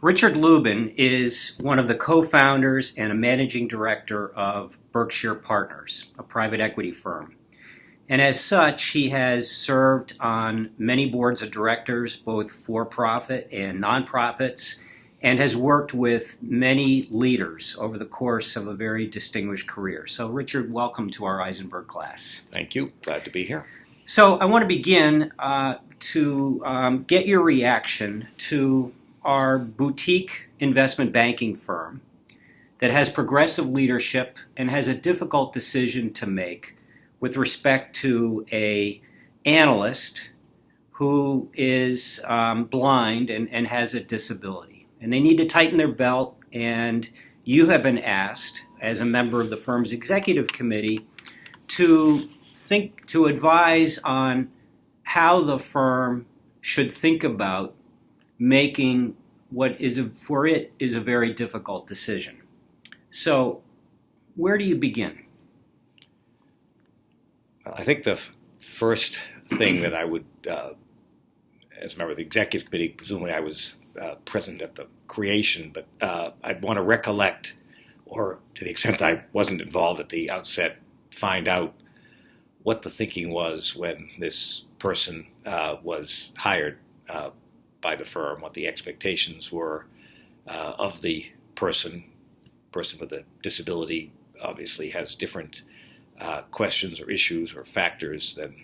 Richard Lubin is one of the co-founders and a managing director of Berkshire Partners, a private equity firm. And as such, he has served on many boards of directors, both for-profit and nonprofits, and has worked with many leaders over the course of a very distinguished career. So, Richard, welcome to our Eisenberg class. Thank you. Glad to be here. So I want to begin to get your reaction to our boutique investment banking firm that has progressive leadership and has a difficult decision to make with respect to an analyst who is blind and has a disability. And they need to tighten their belt, and you have been asked, as a member of the firm's executive committee, to advise on how the firm should think about making what is for it is a very difficult decision. So, where do you begin? I think the first thing that I would, as a member of the executive committee, presumably I was present at the creation, but I'd want to recollect, or to the extent I wasn't involved at the outset, find out what the thinking was when this person was hired by the firm, what the expectations were of the person. Person with a disability obviously has different questions or issues or factors than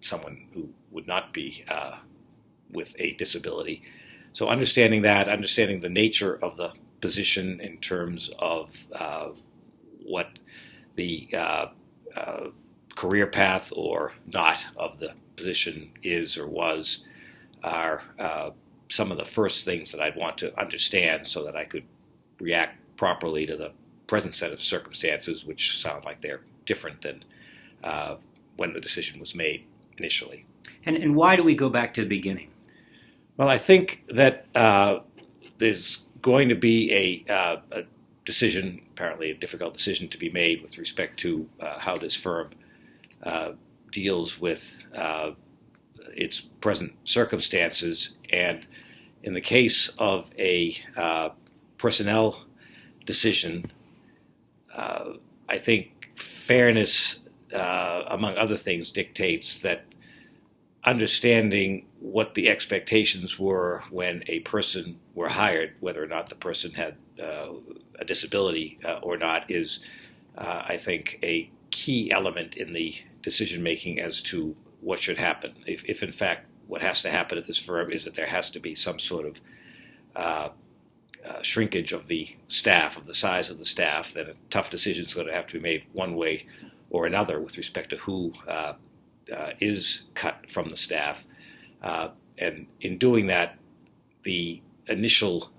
someone who would not be with a disability. So understanding that, understanding the nature of the position in terms of what the career path or not of the position is or was, are some of the first things that I'd want to understand so that I could react properly to the present set of circumstances, which sound like they're different than when the decision was made initially. And why do we go back to the beginning? Well, I think that there's going to be a decision, apparently a difficult decision to be made with respect to how this firm deals with its present circumstances. And in the case of a personnel decision, I think fairness, among other things, dictates that understanding what the expectations were when a person were hired, whether or not the person had a disability or not, is, I think, a key element in the decision-making as to what should happen. If in fact what has to happen at this firm is that there has to be some sort of shrinkage of the staff, of the size of the staff, then a tough decision is going to have to be made one way or another with respect to who is cut from the staff. And in doing that, the initial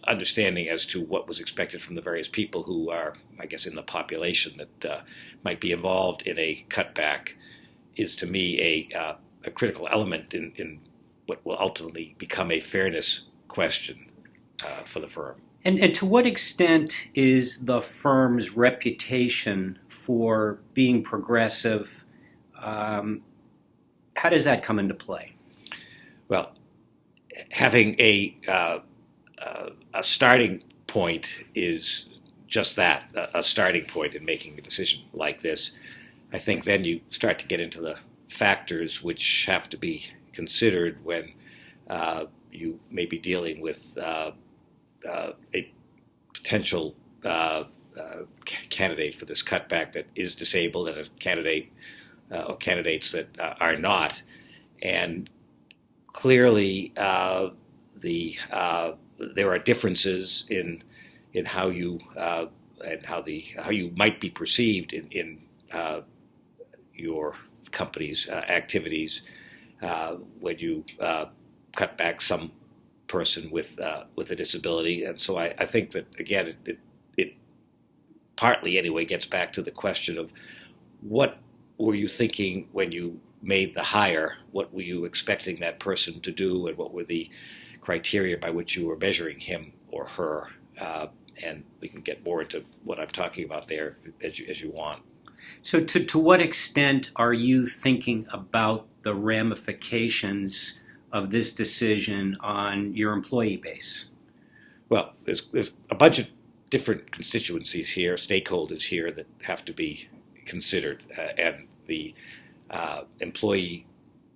understanding as to what was expected from the various people who are, I guess, in the population that might be involved in a cutback is, to me, a critical element in what will ultimately become a fairness question for the firm. And to what extent is the firm's reputation for being progressive, how does that come into play? Well, having a starting point is just that, a starting point in making a decision like this. I think then you start to get into the factors which have to be considered when you may be dealing with a potential candidate for this cutback that is disabled and a candidate or candidates that are not. And clearly there are differences in how you and how you might be perceived in your company's activities when you cut back some person with a disability. And so I think that, again, it partly anyway gets back to the question of what were you thinking when you made the hire? What were you expecting that person to do, and what were the criteria by which you were measuring him or her? And we can get more into what I'm talking about there as you want. So to what extent are you thinking about the ramifications of this decision on your employee base? Well, there's a bunch of different constituencies here, stakeholders here that have to be considered, and the employee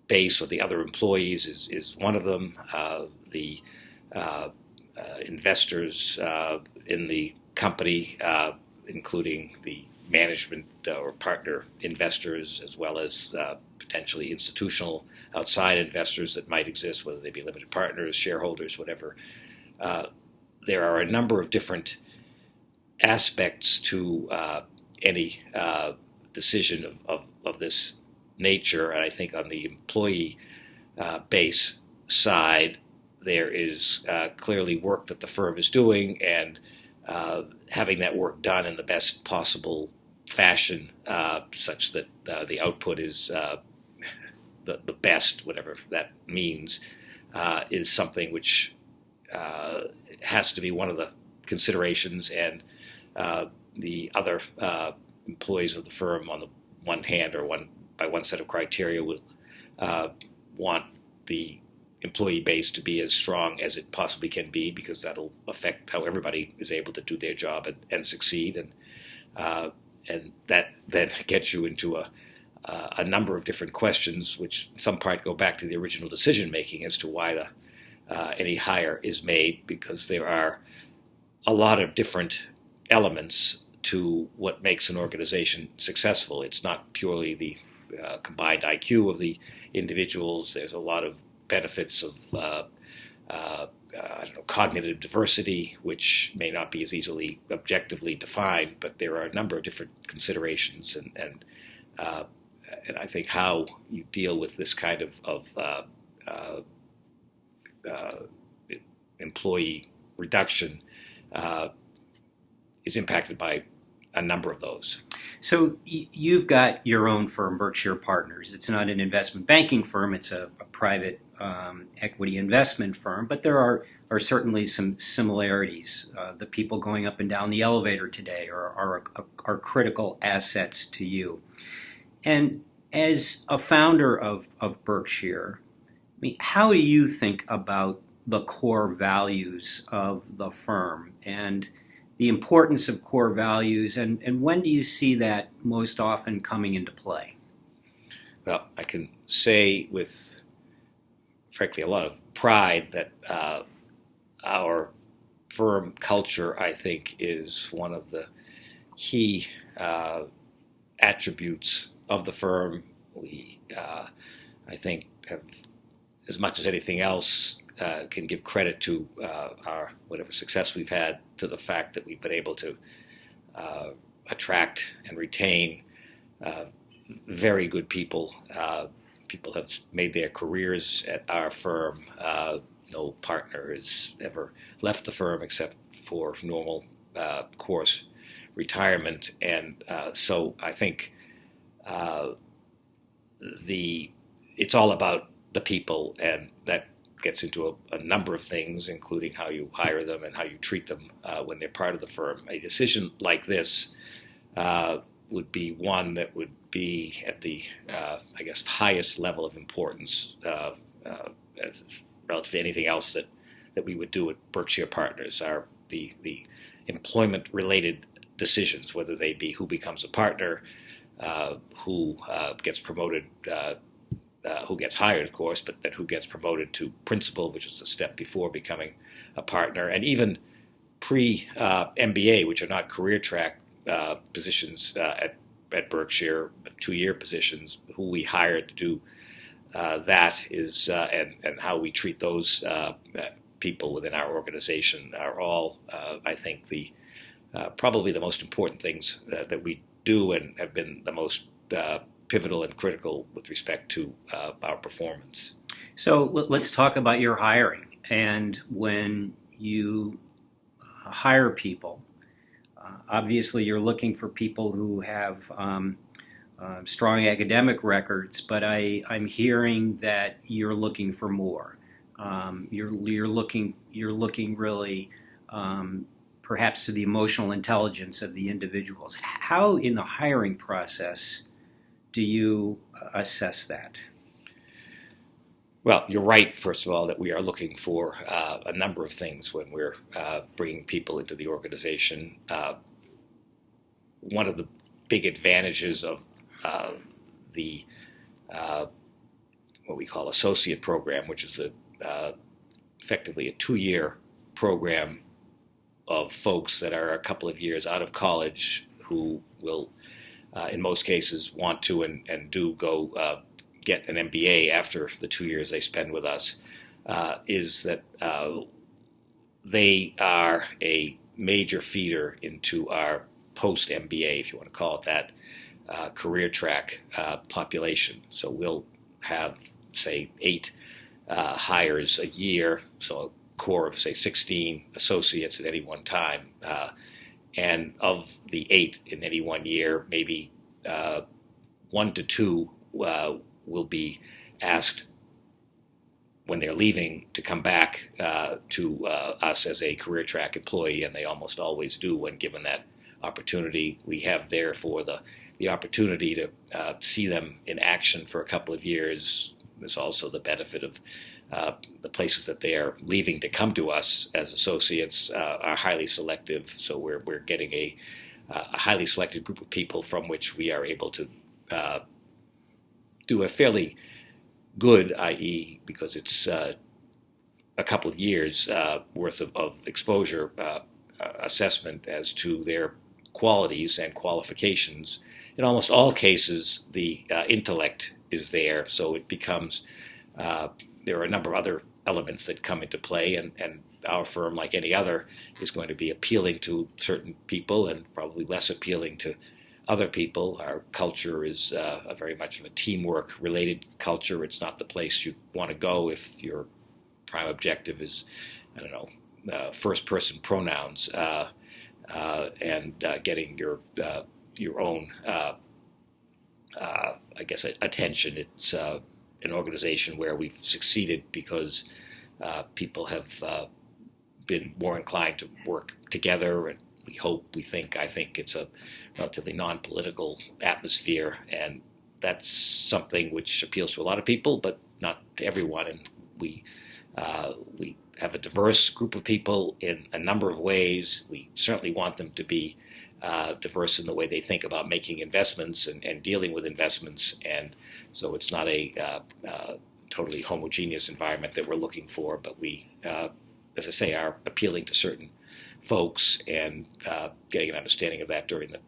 base or the other employees is one of them. The investors in the company, including the management or partner investors, as well as potentially institutional outside investors that might exist, whether they be limited partners, shareholders, whatever. There are a number of different aspects to any decision of this nature, and I think on the employee base side, there is clearly work that the firm is doing, and having that work done in the best possible fashion, such that the output is the best, whatever that means, is something which has to be one of the considerations, and the other employees of the firm, on the one hand, or by one set of criteria, will want the employee base to be as strong as it possibly can be, because that'll affect how everybody is able to do their job and succeed, and that then gets you into a number of different questions, which in some part go back to the original decision making as to why any hire is made, because there are a lot of different elements to what makes an organization successful. It's not purely the combined IQ of the individuals. There's a lot of benefits of cognitive diversity, which may not be as easily objectively defined, but there are a number of different considerations, and I think how you deal with this kind of employee reduction is impacted by a number of those. So you've got your own firm, Berkshire Partners. It's not an investment banking firm. It's a private equity investment firm, but there are certainly some similarities. The people going up and down the elevator today are critical assets to you. And as a founder of Berkshire, I mean, how do you think about the core values of the firm and the importance of core values, and when do you see that most often coming into play? Well, I can say with, frankly, a lot of pride that our firm culture, I think, is one of the key attributes of the firm. We, I think, have, as much as anything else, can give credit to our whatever success we've had to the fact that we've been able to attract and retain very good people. People have made their careers at our firm. No partner has ever left the firm except for normal course retirement, and so I think it's all about the people, and that gets into a number of things, including how you hire them and how you treat them when they're part of the firm. A decision like this would be one that would be at the, I guess, highest level of importance as relative to anything else that we would do at Berkshire Partners. Are the employment-related decisions, whether they be who becomes a partner, who gets promoted, who gets hired, of course, but then who gets promoted to principal, which is the step before becoming a partner, and even pre-MBA, which are not career track positions at Berkshire, but 2-year positions, who we hire to do that is, and how we treat those people within our organization are all, I think, probably the most important things that we do, and have been the most pivotal and critical with respect to our performance. So let's talk about your hiring. And when you hire people, obviously you're looking for people who have strong academic records, but I'm hearing that you're looking for more. You're looking really perhaps to the emotional intelligence of the individuals. How in the hiring process do you assess that? Well, you're right, first of all, that we are looking for a number of things when we're bringing people into the organization. One of the big advantages of the what we call associate program, which is effectively a 2-year program of folks that are a couple of years out of college who will, in most cases, want to and do go get an MBA after the 2 years they spend with us, is that they are a major feeder into our post-MBA, if you want to call it that, career track population. So we'll have, say, 8 hires a year, so a core of, say, 16 associates at any one time. And of the 8 in any one year, maybe 1 to 2 will be asked when they're leaving to come back to us as a career track employee, and they almost always do when given that opportunity. We have therefore the opportunity to see them in action for a couple of years. There's also the benefit of the places that they are leaving to come to us as associates are highly selective, so we're getting a highly selected group of people from which we are able to do a fairly good, i.e., because it's a couple of years worth of exposure assessment as to their qualities and qualifications. In almost all cases, the intellect is there, so it becomes, there are a number of other elements that come into play, and our firm, like any other, is going to be appealing to certain people and probably less appealing to other people. Our culture is a very much of a teamwork-related culture. It's not the place you want to go if your prime objective is, I don't know, first-person pronouns and getting your own, I guess, attention. It's an organization where we've succeeded because people have been more inclined to work together, and we hope, I think it's a relatively non-political atmosphere, and that's something which appeals to a lot of people, but not to everyone. And we have a diverse group of people in a number of ways. We certainly want them to be diverse in the way they think about making investments and dealing with investments, and so it's not a totally homogeneous environment that we're looking for, but we, as I say, are appealing to certain folks and getting an understanding of that during the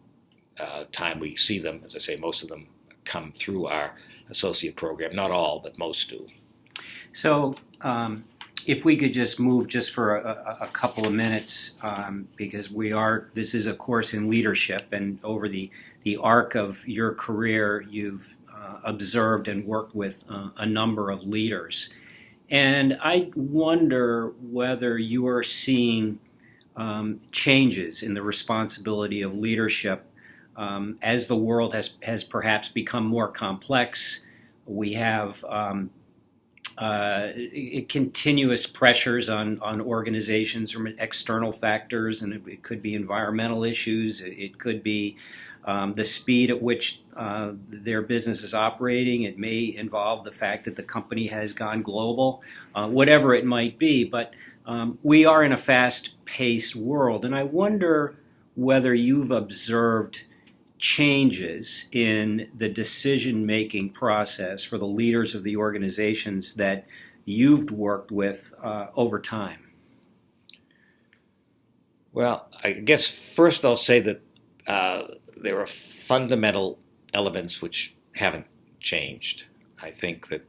time we see them. As I say, most of them come through our associate program. Not all, but most do. So if we could just move just for a couple of minutes, because this is a course in leadership, and over the arc of your career, you've observed and worked with a number of leaders. And I wonder whether you are seeing changes in the responsibility of leadership as the world has perhaps become more complex. We have continuous pressures on organizations from external factors, and it could be environmental issues. It could be the speed at which their business is operating. It may involve the fact that the company has gone global, whatever it might be. But we are in a fast-paced world, and I wonder whether you've observed changes in the decision-making process for the leaders of the organizations that you've worked with over time. Well, I guess first I'll say that there are fundamental elements which haven't changed. I think that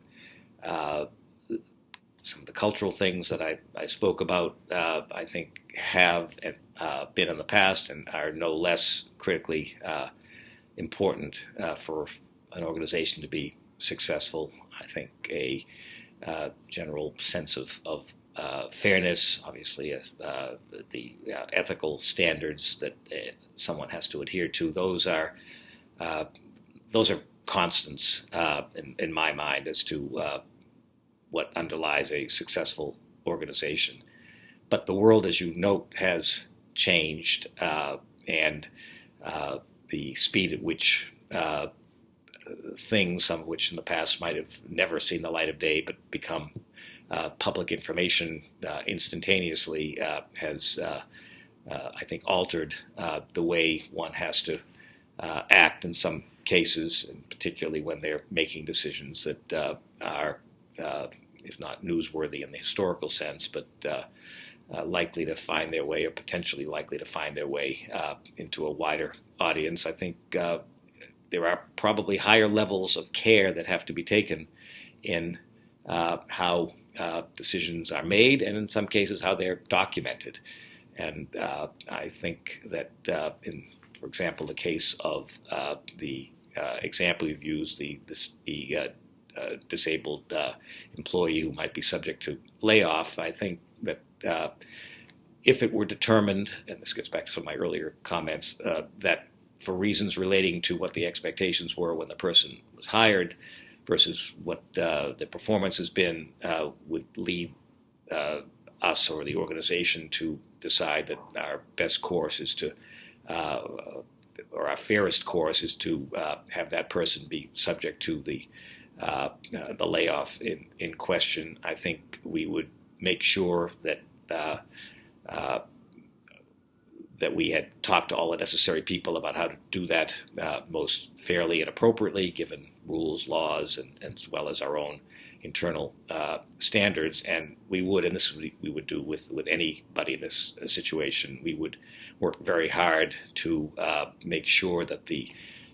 some of the cultural things that I spoke about, I think have been in the past and are no less critically important for an organization to be successful. I think a general sense of fairness, obviously, the ethical standards that someone has to adhere to. Those are constants in my mind as to what underlies a successful organization. But the world, as you note, has changed, and the speed at which things, some of which in the past might have never seen the light of day, but become public information instantaneously, has, I think, altered the way one has to act in some cases, and particularly when they're making decisions that are, if not newsworthy in the historical sense, but likely to find their way, or potentially likely to find their way into a wider audience. I think there are probably higher levels of care that have to be taken in how decisions are made, and in some cases how they're documented. And I think that in, for example, the case of the example you've used, the disabled employee who might be subject to layoff, I think that if it were determined, and this gets back to some of my earlier comments, that for reasons relating to what the expectations were when the person was hired versus what the performance has been, would lead us or the organization to decide that our best course is to, or our fairest course is to have that person be subject to the layoff in question. I think we would make sure that that we had talked to all the necessary people about how to do that most fairly and appropriately, given rules, laws, and as well as our own internal standards. And we would, and this we would do with anybody in this situation, we would work very hard to make sure that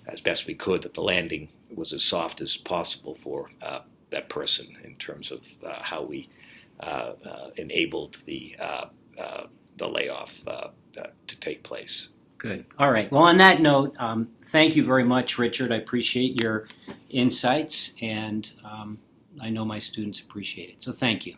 as best we could, that the landing was as soft as possible for that person in terms of how we enabled the layoff to take place. Good. All right. Well, on that note, thank you very much, Richard. I appreciate your insights, and I know my students appreciate it. So thank you.